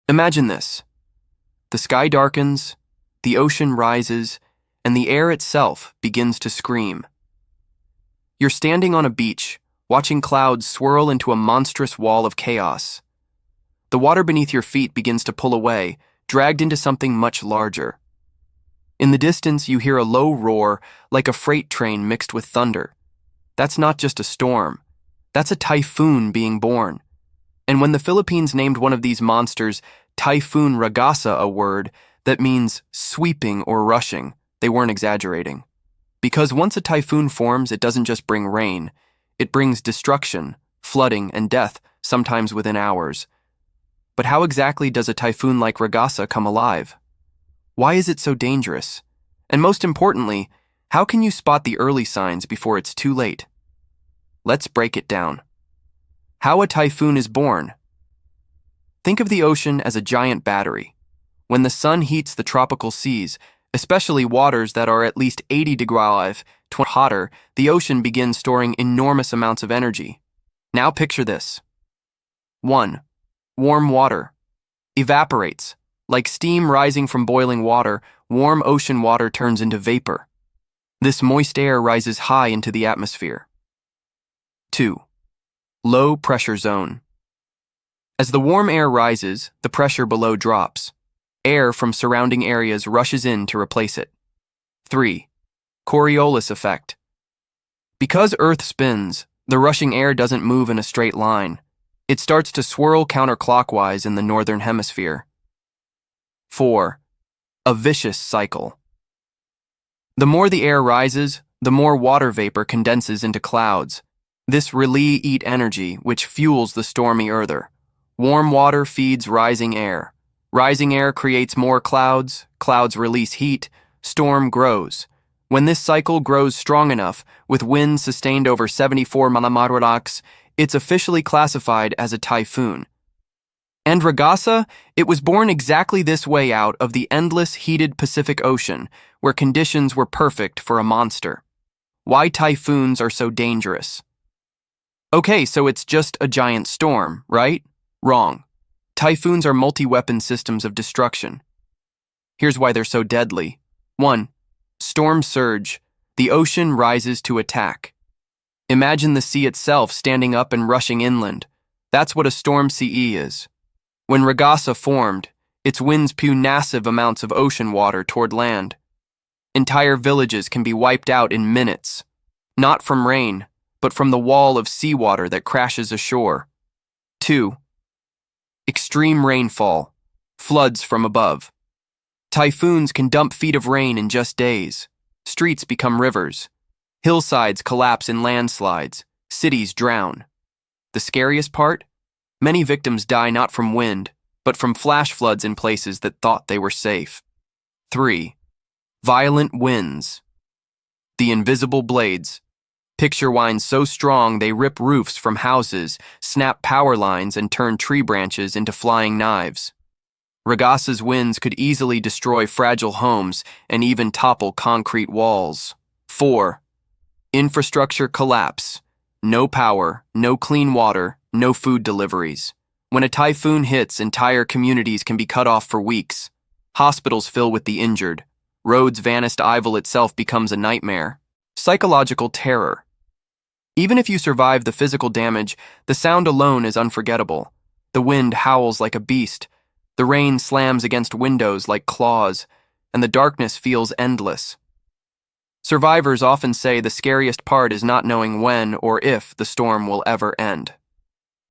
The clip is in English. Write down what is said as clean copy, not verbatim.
Imagine this. The sky darkens, the ocean rises, and the air itself begins to scream. You're standing on a beach, watching clouds swirl into a monstrous wall of chaos. The water beneath your feet begins to pull away, dragged into something much larger. In the distance, you hear a low roar like a freight train mixed with thunder. That's not just a storm. That's a typhoon being born. And when the Philippines named one of these monsters Typhoon Ragasa, a word that means sweeping or rushing, they weren't exaggerating. Because once a typhoon forms, it doesn't just bring rain. It brings destruction, flooding, and death, sometimes within hours. But how exactly does a typhoon like Ragasa come alive? Why is it so dangerous? And most importantly, how can you spot the early signs before it's too late? Let's break it down. How a typhoon is born. Think of the ocean as a giant battery. When the sun heats the tropical seas, especially waters that are at least 80 degrees hotter, the ocean begins storing enormous amounts of energy. Now picture this. 1. Warm water. Evaporates. Like steam rising from boiling water, warm ocean water turns into vapor. This moist air rises high into the atmosphere. 2. Low pressure zone. As the warm air rises, the pressure below drops. Air from surrounding areas rushes in to replace it. 3. Coriolis effect. Because Earth spins, the rushing air doesn't move in a straight line. It starts to swirl counterclockwise in the northern hemisphere. 4. A vicious cycle. The more the air rises, the more water vapor condenses into clouds. This release heat energy, which fuels the stormy earther. Warm water feeds rising air. Rising air creates more clouds, clouds release heat, storm grows. When this cycle grows strong enough, with winds sustained over 74 km/h, it's officially classified as a typhoon. And Ragasa, it was born exactly this way out of the endless heated Pacific Ocean, where conditions were perfect for a monster. Why typhoons are so dangerous? Okay, so it's just a giant storm, right? Wrong. Typhoons are multi-weapon systems of destruction. Here's why they're so deadly. 1. Storm surge. The ocean rises to attack. Imagine the sea itself standing up and rushing inland. That's what a storm CE is. When Ragasa formed, its winds spew massive amounts of ocean water toward land. Entire villages can be wiped out in minutes. Not from rain, but from the wall of seawater that crashes ashore. 2. Extreme rainfall. Floods from above. Typhoons can dump feet of rain in just days. Streets become rivers. Hillsides collapse in landslides. Cities drown. The scariest part? Many victims die not from wind, but from flash floods in places that thought they were safe. 3. Violent winds. The invisible blades. Picture winds so strong they rip roofs from houses, snap power lines, and turn tree branches into flying knives. Ragasa's winds could easily destroy fragile homes and even topple concrete walls. 4. Infrastructure collapse. No power, no clean water, no food deliveries. When a typhoon hits, entire communities can be cut off for weeks. Hospitals fill with the injured. Roads vanish. Evil itself becomes a nightmare. Psychological terror. Even if you survive the physical damage, the sound alone is unforgettable. The wind howls like a beast. The rain slams against windows like claws, and the darkness feels endless. Survivors often say the scariest part is not knowing when or if the storm will ever end.